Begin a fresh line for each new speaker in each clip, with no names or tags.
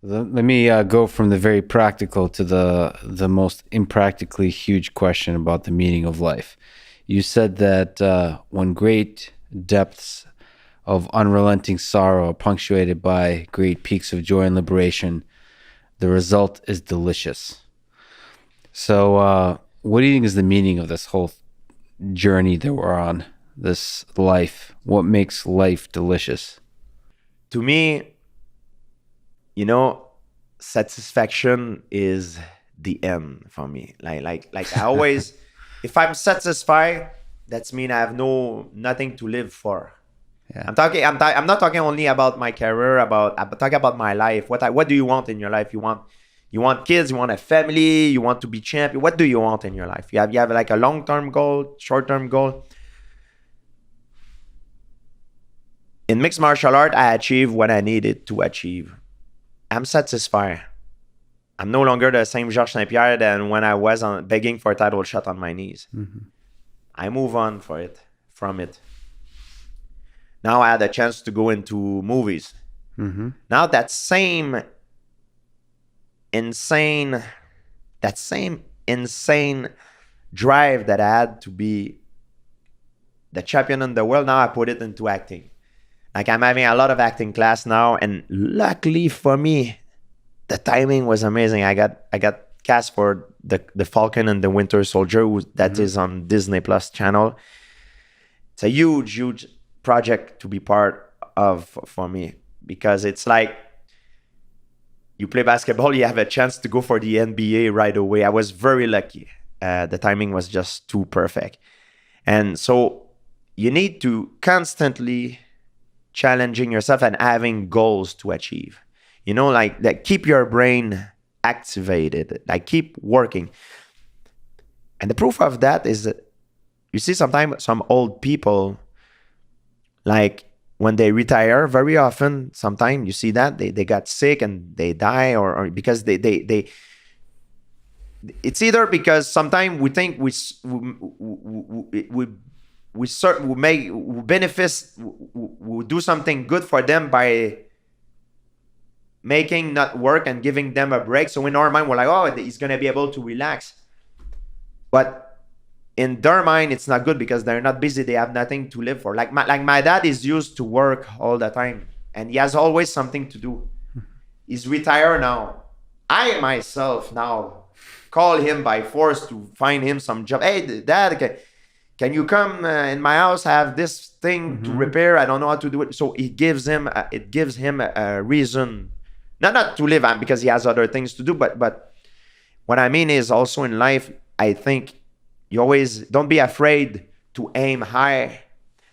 Let me go from the very practical to the most impractically huge question about the meaning of life. You said that when great depths of unrelenting sorrow are punctuated by great peaks of joy and liberation, the result is delicious. So, what do you think is the meaning of this whole journey that we're on, this life? What makes life delicious?
To me, you know, satisfaction is the end for me. Like I always, if I'm satisfied, that's mean I have nothing to live for.
Yeah.
I'm not talking only about my career. I'm talking about my life. What do you want in your life? You want kids. You want a family. You want to be champion. What do you want in your life? You have like a long term goal, short term goal. In mixed martial art, I achieved what I needed to achieve. I'm satisfied. I'm no longer the same Georges St-Pierre than when I was begging for a title shot on my knees.
Mm-hmm.
I move on from it. Now I had a chance to go into movies.
Mm-hmm.
Now insane, that same insane drive that I had to be the champion in the world, now I put it into acting. Like I'm having a lot of acting class now, and luckily for me, the timing was amazing. I got cast for the Falcon and the Winter Soldier, that is on Disney Plus channel. It's a huge project to be part of for me, because it's like you play basketball, you have a chance to go for the NBA right away. I was very lucky. The timing was just too perfect. And so you need to constantly challenging yourself and having goals to achieve. Like keep your brain activated, like keep working. And the proof of that is that you see sometimes some old people, like when they retire, very often, sometimes you see that they got sick and they die, or because they it's either because sometimes we think we do something good for them by making not work and giving them a break. So in our mind, we're like, oh, he's gonna be able to relax. But in their mind, it's not good because they're not busy. They have nothing to live for. Like my dad is used to work all the time, and he has always something to do. He's retired now. I myself now call him by force to find him some job. Hey, Dad, can you come in my house? I have this thing to repair. I don't know how to do it. So it gives him a reason, not to live on, because he has other things to do. But what I mean is also in life, I think you always don't be afraid to aim high.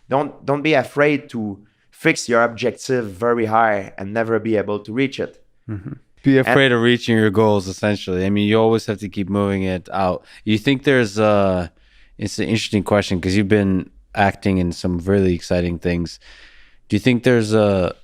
Don't be afraid to fix your objective very high and never be able to reach it.
Mm-hmm. Be afraid of reaching your goals, essentially. I mean, you always have to keep moving it out. You think it's an interesting question because you've been acting in some really exciting things. Do you think there's a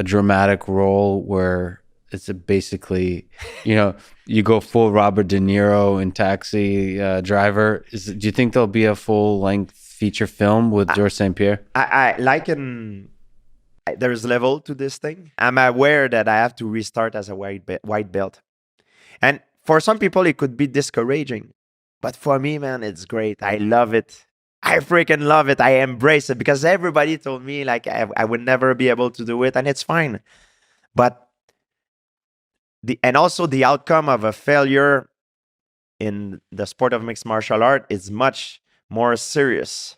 dramatic role where it's basically, you go full Robert De Niro in Taxi Driver? Do you think there'll be a full-length feature film with Georges St-Pierre?
I like there's level to this thing. I'm aware that I have to restart as a white belt. And for some people, it could be discouraging. But for me, man, it's great. I love it. I freaking love it. I embrace it because everybody told me like I would never be able to do it, and it's fine. But also the outcome of a failure in the sport of mixed martial art is much more serious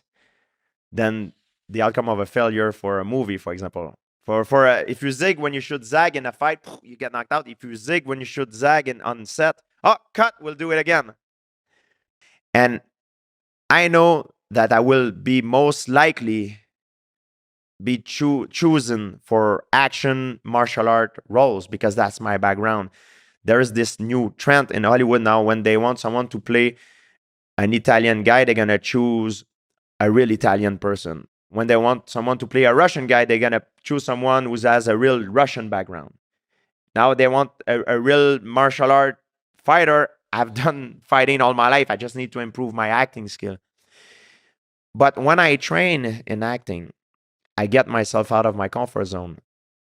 than the outcome of a failure for a movie, for example. If you zig when you should zag in a fight, you get knocked out. If you zig when you should zag on set, cut, we'll do it again. And I know that I will be most likely be chosen for action martial art roles because that's my background. There is this new trend in Hollywood now. When they want someone to play an Italian guy, they're going to choose a real Italian person. When they want someone to play a Russian guy, they're going to choose someone who has a real Russian background. Now they want a real martial art fighter. I've done fighting all my life. I just need to improve my acting skill. But when I train in acting, I get myself out of my comfort zone.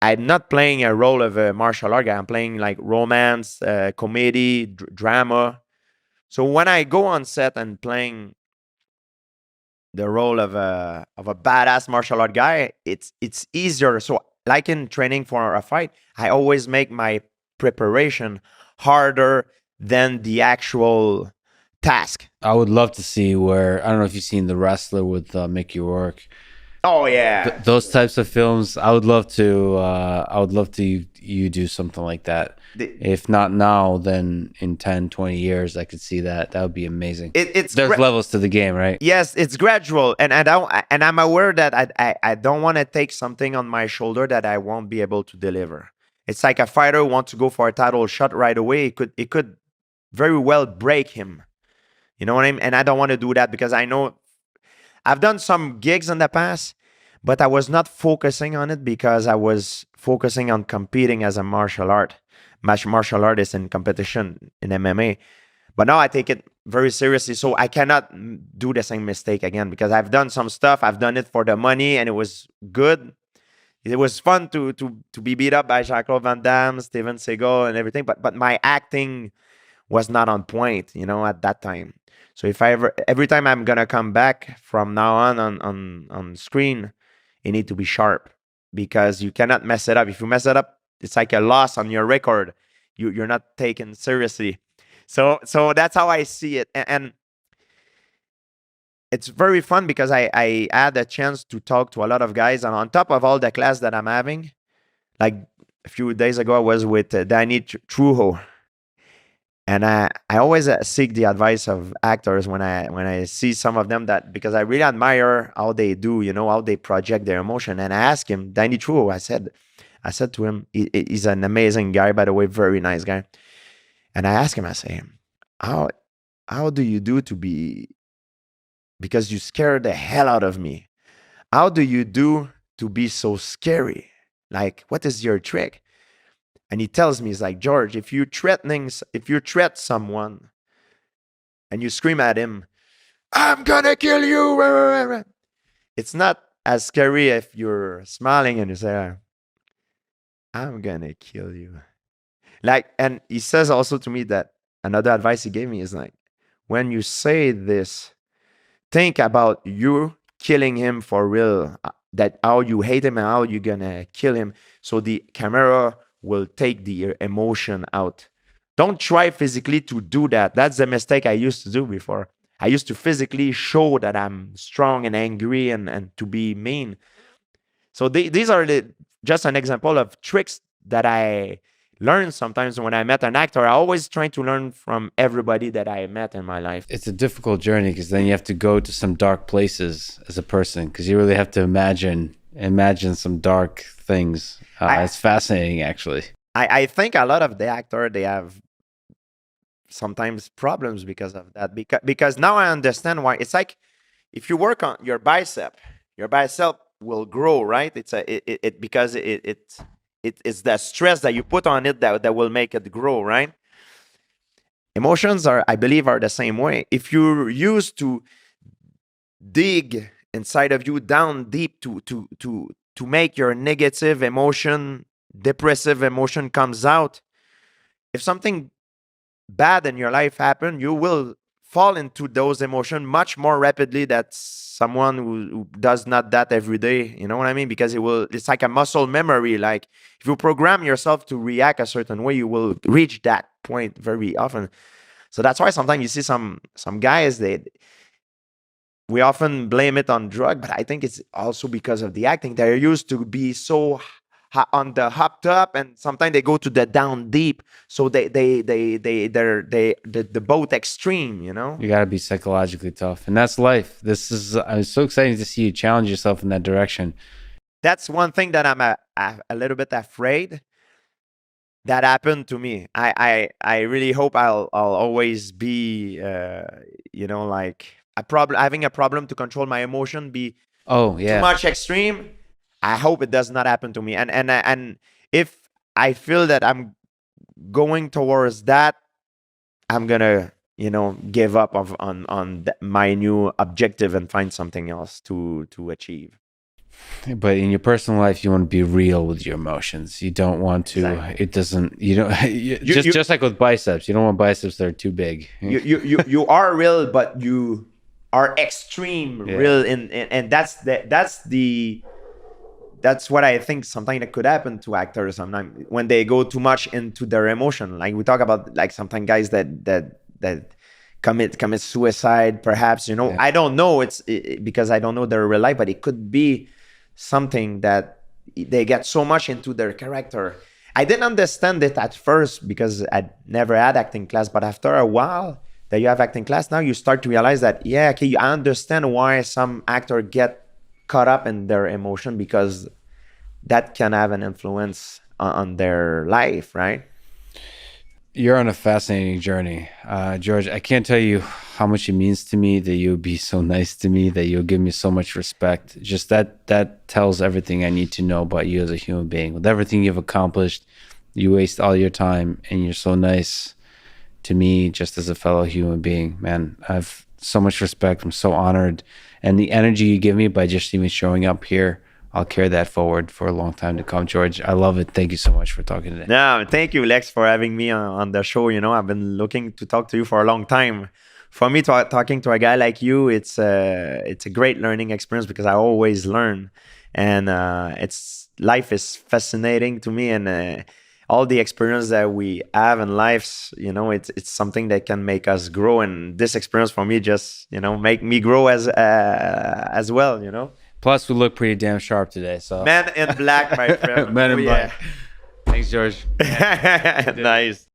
I'm not playing a role of a martial art guy. I'm playing like romance, comedy, drama. So when I go on set and playing the role of a badass martial art guy, it's easier. So like in training for a fight, I always make my preparation harder than the actual task.
I would love to see where I don't know if you've seen The Wrestler with Mickey Rourke.
Oh yeah.
Those types of films, I would love to. I would love to you do something like that.
The,
If not now, then in 10, 20 years, I could see that. That would be amazing.
it's
There's levels to the game, right?
yes, it's gradual, and I'm aware that I don't want to take something on my shoulder that I won't be able to deliver. It's like a fighter who wants to go for a title shot right away. It could very well break him. You know what I mean? And I don't want to do that because I know I've done some gigs in the past, but I was not focusing on it because I was focusing on competing as a martial artist in competition in MMA. But now I take it very seriously, so I cannot do the same mistake again because I've done some stuff. I've done it for the money, and it was good. It was fun to be beat up by Jean-Claude Van Damme, Steven Seagal, and everything. But my acting was not on point, at that time. So if I every time I'm gonna come back from now on screen, it need to be sharp because you cannot mess it up. If you mess it up, it's like a loss on your record. You're not taken seriously. So that's how I see it, and it's very fun because I had a chance to talk to a lot of guys, and on top of all the class that I'm having, like a few days ago, I was with Danny Trujo. And I always seek the advice of actors when I see some of them that because I really admire how they do, how they project their emotion. And I asked him, Danny Truo, I said to him, he's an amazing guy, by the way, very nice guy. And I asked him, I say, how do you do to be, because you scare the hell out of me. How do you do to be so scary? Like, what is your trick? And he tells me, he's like, George, if you threat someone and you scream at him, I'm gonna kill you. It's not as scary if you're smiling and you say, I'm gonna kill you. Like, and he says also to me that another advice he gave me is like, when you say this, think about you killing him for real, that how you hate him and how you're gonna kill him. So the camera will take the emotion out. Don't try physically to do that. That's the mistake I used to do before. I used to physically show that I'm strong and angry and to be mean. So these are just an example of tricks that I learned sometimes when I met an actor. I always try to learn from everybody that I met in my life.
It's a difficult journey because then you have to go to some dark places as a person because you really have to imagine some dark things. It's fascinating, actually.
I think a lot of the actor, they have sometimes problems because of that. Because now I understand why. It's like if you work on your bicep will grow, right? Because it's the stress that you put on it that will make it grow, right? Emotions I believe, are the same way. If you're used to dig inside of you down deep to make your negative emotion, depressive emotion comes out, if something bad in your life happen, you will fall into those emotions much more rapidly than someone who does not that every day. You know what I mean? Because it's like a muscle memory. Like if you program yourself to react a certain way, you will reach that point very often. So that's why sometimes you see some guys, we often blame it on drug, but I think it's also because of the acting. They're used to be so on the hopped up, and sometimes they go to the down deep. So they're the both extreme.
You got to be psychologically tough, and that's life. I'm so excited to see you challenge yourself in that direction.
That's one thing that I'm a little bit afraid that happened to me. I really hope I'll always be like having a problem to control my emotion, be too much extreme. I hope it does not happen to me. And if I feel that I'm going towards that, I'm gonna give up on my new objective and find something else to achieve.
But in your personal life, you want to be real with your emotions. You don't want to.
Exactly.
It doesn't. You don't. Just like with biceps, you don't want biceps that are too big.
You are real, but you are extreme real, and that's what I think sometimes that could happen to actors sometimes when they go too much into their emotion. Like we talk about, like sometimes guys that commit suicide, perhaps, I don't know, because I don't know their real life, but it could be something that they get so much into their character. I didn't understand it at first because I never had acting class, but after a while that you have acting class, now you start to realize that, yeah, okay, I understand why some actor get caught up in their emotion, because that can have an influence on their life, right?
You're on a fascinating journey, George. I can't tell you how much it means to me that you'll be so nice to me, that you'll give me so much respect. Just that tells everything I need to know about you as a human being. With everything you've accomplished, you waste all your time, and you're so nice to me just as a fellow human being. Man, I have so much respect. I'm so honored. And the energy you give me by just even showing up here, I'll carry that forward for a long time to come, George. I love it. Thank you so much for talking today.
No, thank you, Lex, for having me on the show. I've been looking to talk to you for a long time. For me, talking to a guy like you, it's a great learning experience, because I always learn, and life is fascinating to me, and all the experience that we have in life, it's something that can make us grow, and this experience for me just make me grow as well.
Plus, we look pretty damn sharp today. So
Man in black, my friend.
Men in
Oh,
black. Thanks, George.
Nice.